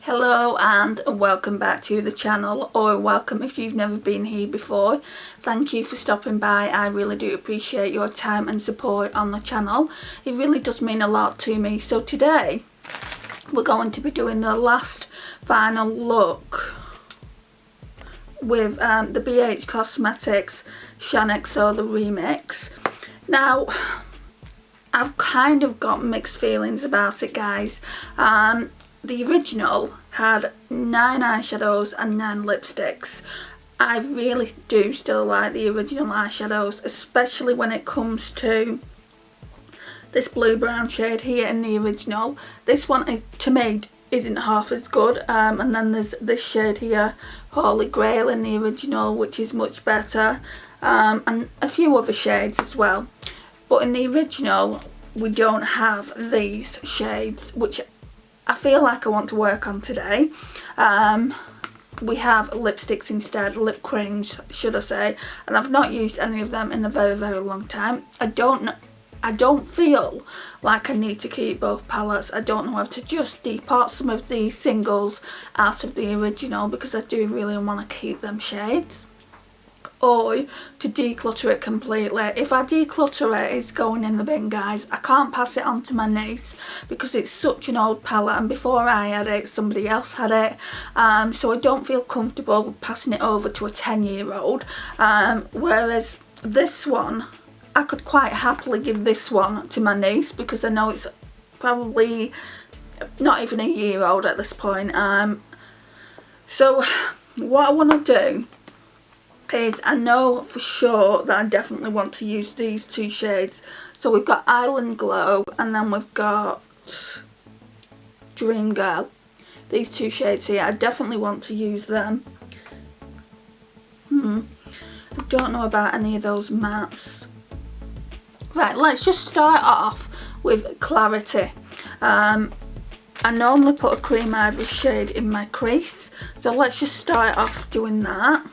Hello and welcome back to the channel, or welcome if you've never been here before. Thank you for stopping by. I really do appreciate your time and support on the channel. It really does mean a lot to me. So today we're going to be doing the last final look with the BH Cosmetics Shaaanxo the Remix. Now I've kind of got mixed feelings about it, guys. The original had 9 eyeshadows and 9 lipsticks. I really do still like the original eyeshadows, especially when it comes to this blue brown shade here in the original. This one to me isn't half as good, and then there's this shade here, Holy Grail, in the original, which is much better, and a few other shades as well. But in the original we don't have these shades, which I feel like I want to work on today. We have lipsticks instead, lip creams should I say, and I've not used any of them in a very long time. I don't feel like I need to keep both palettes. I don't know how to just depot some of the singles out of the original, because I do really want to keep them shades, or to declutter it completely. If I declutter it, it's going in the bin, guys. I can't pass it on to my niece because it's such an old palette, and before I had it somebody else had it, so I don't feel comfortable passing it over to a 10-year-old, whereas this one I could quite happily give this one to my niece, because I know it's probably not even a year old at this point. So what I want to do is, I know for sure that I definitely want to use these two shades. So we've got Island Glow and then we've got Dream Girl. These two shades here, I definitely want to use them. I don't know about any of those mattes. Right, let's just start off with Clarity. I normally put a cream ivory shade in my crease, so let's just start off doing that.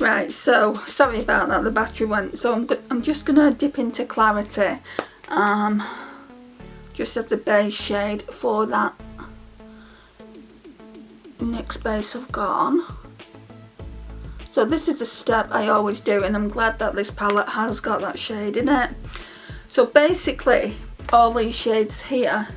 Right, so sorry about that, the battery went. So I'm just gonna dip into Clarity, just as a base shade for that next base I've got on. So this is a step I always do, and I'm glad that this palette has got that shade in it. So basically all these shades here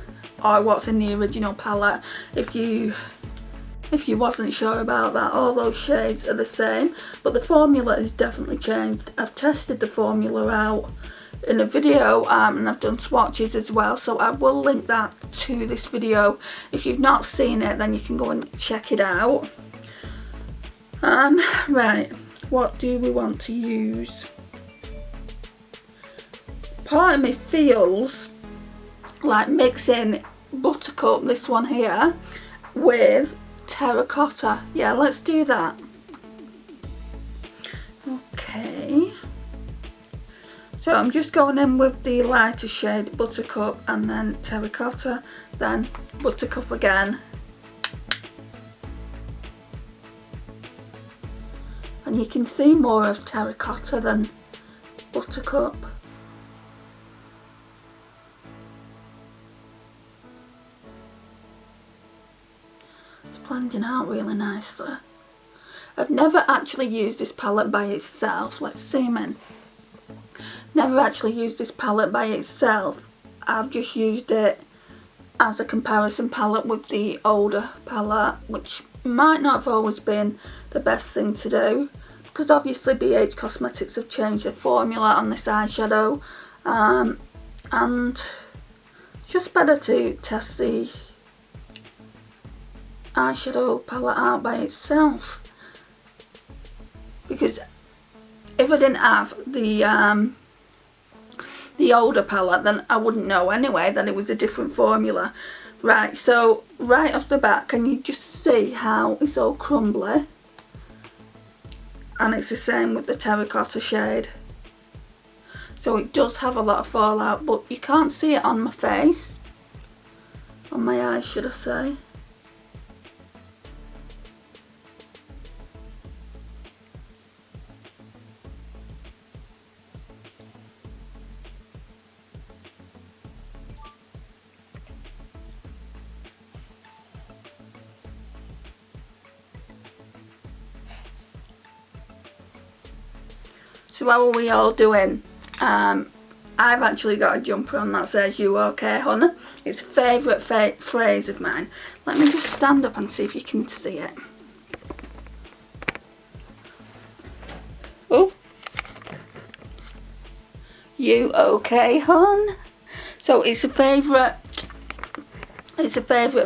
are what's in the original palette. If you wasn't sure about that, all those shades are the same, but the formula is definitely changed. I've tested the formula out in a video, and I've done swatches as well, so I will link that to this video. If you've not seen it, then you can go and check it out. Right, what do we want to use? Part of me feels like mixing Buttercup, this one here, with Terracotta. Yeah, let's do that. Okay, so I'm just going in with the lighter shade Buttercup, and then Terracotta, then Buttercup again, and you can see more of Terracotta than Buttercup. Blending out really nicely. I've never actually used this palette by itself. Let's zoom in. Never actually used this palette by itself. I've just used it as a comparison palette with the older palette, which might not have always been the best thing to do, because obviously BH Cosmetics have changed their formula on this eyeshadow, and it's just better to test the eyeshadow palette out by itself, because if I didn't have the older palette, then I wouldn't know anyway that it was a different formula. Right, so right off the bat, can you just see how it's all crumbly? And it's the same with the Terracotta shade. So it does have a lot of fallout, but you can't see it on my face, on my eyes should I say. So how are we all doing? I've actually got a jumper on that says "You okay, honey?" It's a favourite phrase of mine. Let me just stand up and see if you can see it. Oh, you okay, hon? So it's a favourite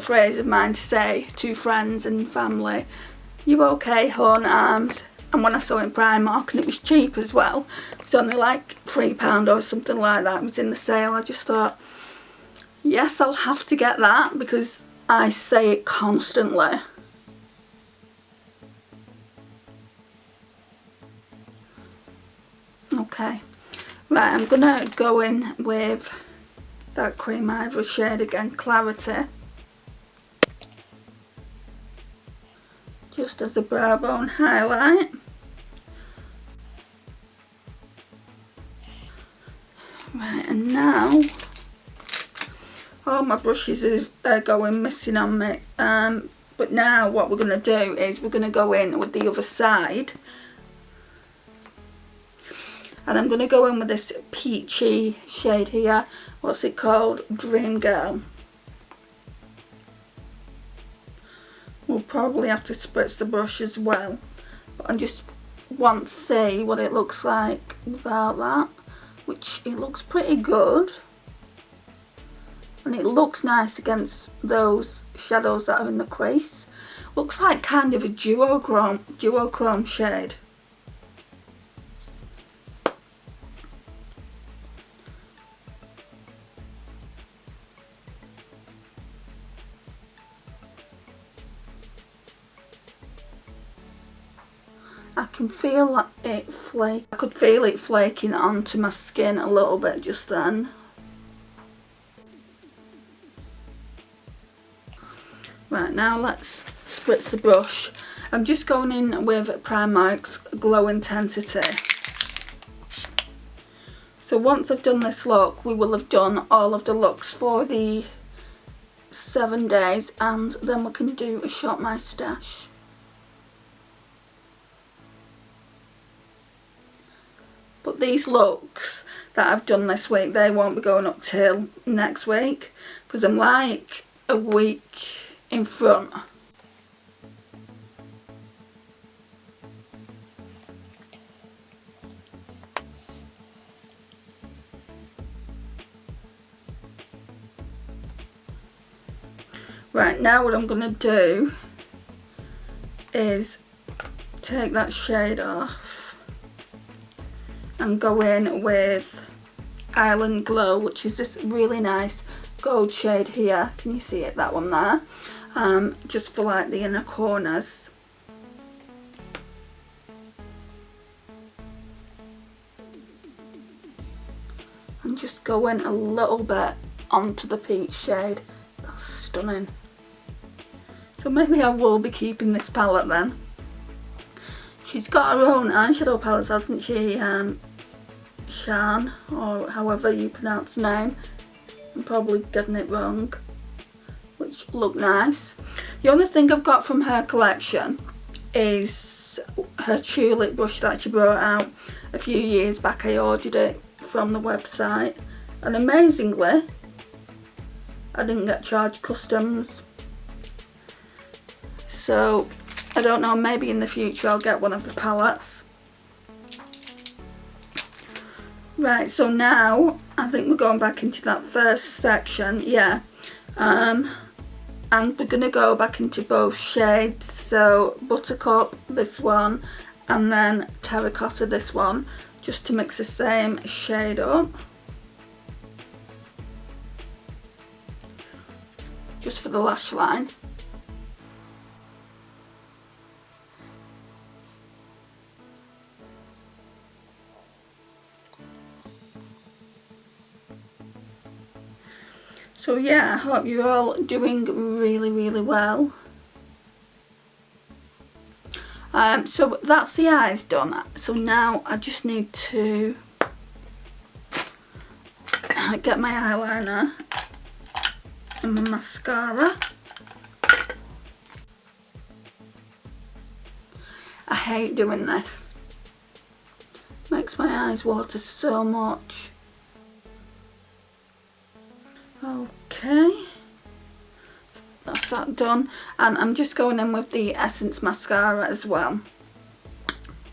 phrase of mine to say to friends and family. You okay, hon? And when I saw it in Primark, and it was cheap as well, it was only like £3 or something like that, it was in the sale, I just thought, yes, I'll have to get that because I say it constantly. Okay, right, I'm gonna go in with that cream ivory shade again, Clarity, just as a brow bone highlight. Right, and now all my brushes are going missing on me, but now what we're going to do is we're going to go in with the other side, and I'm going to go in with this peachy shade here. What's it called? Dream Girl. We'll probably have to spritz the brush as well, but I just want to see what it looks like without that, which it looks pretty good. And it looks nice against those shadows that are in the crease. Looks like kind of a duochrome shade. I can feel it flake. I could feel it flaking onto my skin a little bit just then. Right, now let's spritz the brush. I'm just going in with Primark's Glow Intensity. So once I've done this look, we will have done all of the looks for the 7 days, and then we can do a Shop My Stash. But these looks that I've done this week, they won't be going up till next week, because I'm like a week in front. Right, now what I'm going to do is take that shade off and go in with Island Glow, which is this really nice gold shade here. Can you see it, that one there? Just for like the inner corners. And just go in a little bit onto the peach shade. That's stunning. So maybe I will be keeping this palette then. She's got her own eyeshadow palettes, hasn't she? Shaan, or however you pronounce the name. I'm probably getting it wrong, which look nice. The only thing I've got from her collection is her tulip brush that she brought out a few years back. I ordered it from the website, and amazingly I didn't get charged customs. So I don't know, maybe in the future I'll get one of the palettes. Right, so now I think we're going back into that first section, yeah. And we're going to go back into both shades, so Buttercup, this one, and then Terracotta, this one, just to mix the same shade up. Just for the lash line. So yeah, I hope you're all doing really well. So that's the eyes done. So now I just need to get my eyeliner and my mascara. I hate doing this. makes my eyes water so much. Okay, that's that done, and I'm just going in with the Essence mascara as well.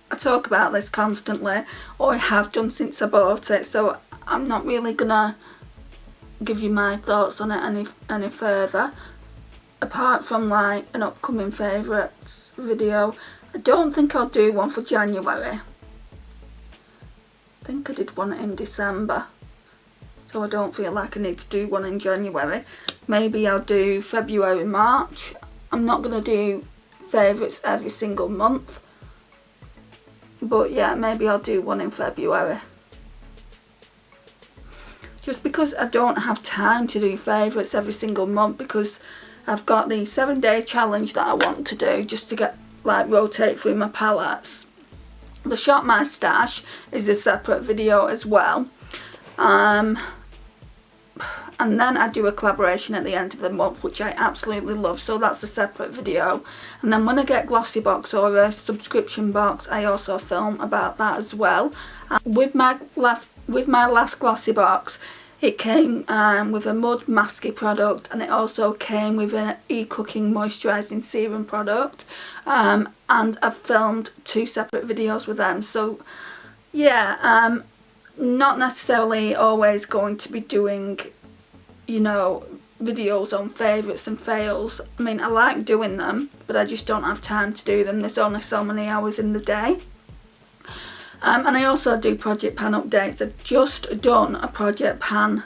I talk about this constantly, or I have done since I bought it, so I'm not really gonna give you my thoughts on it any further, apart from like an upcoming favourites video. I don't think I'll do one for January. I think I did one in December, so I don't feel like I need to do one in January. Maybe I'll do February, March. I'm not going to do favourites every single month, but yeah, maybe I'll do one in February. Just because I don't have time to do favourites every single month, because I've got the 7-day challenge that I want to do just to get like rotate through my palettes. The Shop My Stash is a separate video as well. And then I do a collaboration at the end of the month, which I absolutely love, so that's a separate video. And then when I get Glossy Box or a subscription box, I also film about that as well. With my last Glossy Box, it came with a mud masky product, and it also came with an e-cooking moisturising serum product, and I've filmed 2 separate videos with them. So yeah, not necessarily always going to be doing, you know, videos on favourites and fails. I mean, I like doing them, but I just don't have time to do them. There's only so many hours in the day. And I also do Project Pan updates. I've just done a Project Pan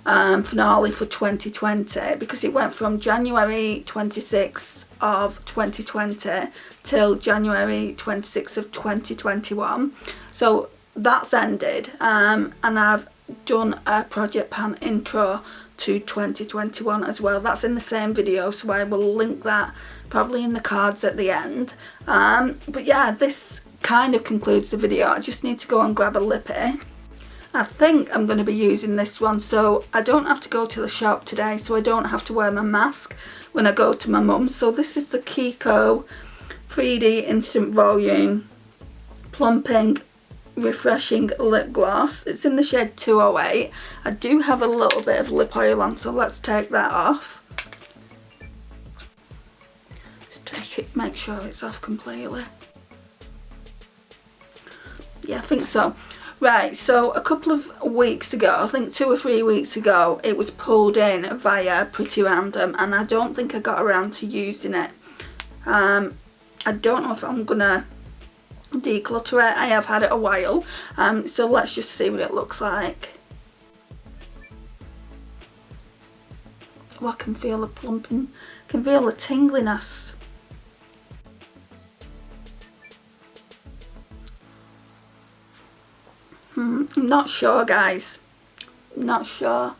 finale for 2020, because it went from January 26th of 2020 till January 26th of 2021. So that's ended, and I've done a Project Pan intro to 2021 as well. That's in the same video, so I will link that probably in the cards at the end. But yeah, this kind of concludes the video. I just need to go and grab a lippy. I think I'm going to be using this one, so I don't have to go to the shop today, so I don't have to wear my mask when I go to my mum's. So this is the Kiko 3D Instant Volume Plumping Refreshing Lip Gloss. It's in the shade 208. I do have a little bit of lip oil on, so let's take that off. Just take it, make sure it's off completely. Yeah, I think so. Right, so a couple of weeks ago, I think 2 or 3 weeks ago, it was pulled in via Pretty Random, and I don't think I got around to using it. I don't know if I'm gonna declutter it. I have had it a while, so let's just see what it looks like. Oh, I can feel the plumping, I can feel the tingliness. I'm not sure, guys, not sure.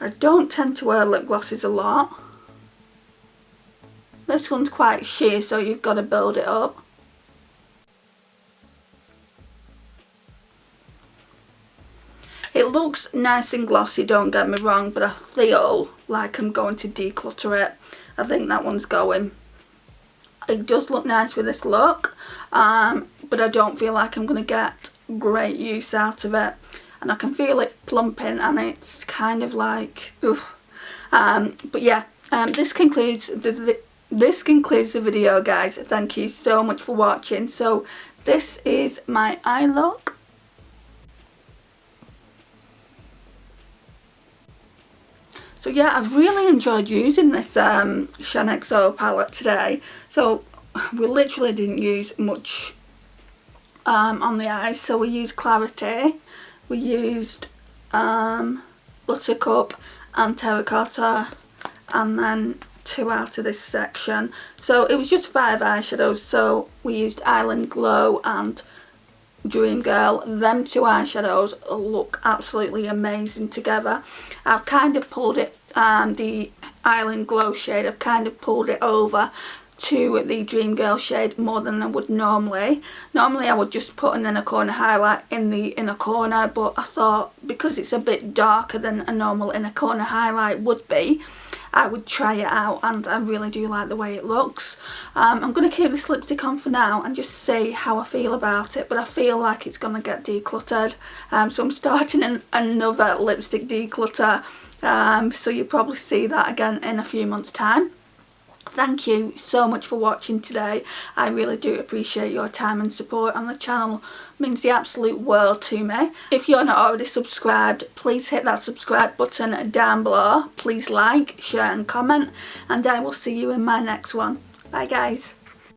I don't tend to wear lip glosses a lot. This one's quite sheer, so you've got to build it up. It looks nice and glossy, don't get me wrong, but I feel like I'm going to declutter it. I think that one's going. It does look nice with this look, but I don't feel like I'm going to get great use out of it. And I can feel it plumping, and it's kind of like, ugh. But yeah, this concludes the video, guys. Thank you so much for watching. So this is my eye look. So yeah, I've really enjoyed using this Shaaanxo palette today. So we literally didn't use much on the eyes. So we used Clarity, we used Buttercup and Terracotta, and then 2 out of this section. So it was just 5 eyeshadows. So we used Island Glow and Dream Girl. Them 2 eyeshadows look absolutely amazing together. I've kind of pulled it, the Island Glow shade, I've kind of pulled it over to the Dream Girl shade more than I would normally. Normally I would just put an inner corner highlight in the inner corner, but I thought because it's a bit darker than a normal inner corner highlight would be, I would try it out, and I really do like the way it looks. I'm going to keep this lipstick on for now and just see how I feel about it, but I feel like it's going to get decluttered, so I'm starting another lipstick declutter, so you'll probably see that again in a few months' time. Thank you so much for watching today. I really do appreciate your time and support on the channel. It means the absolute world to me. If you're not already subscribed, please hit that subscribe button down below. Please like, share and comment, and I will see you in my next one. Bye guys.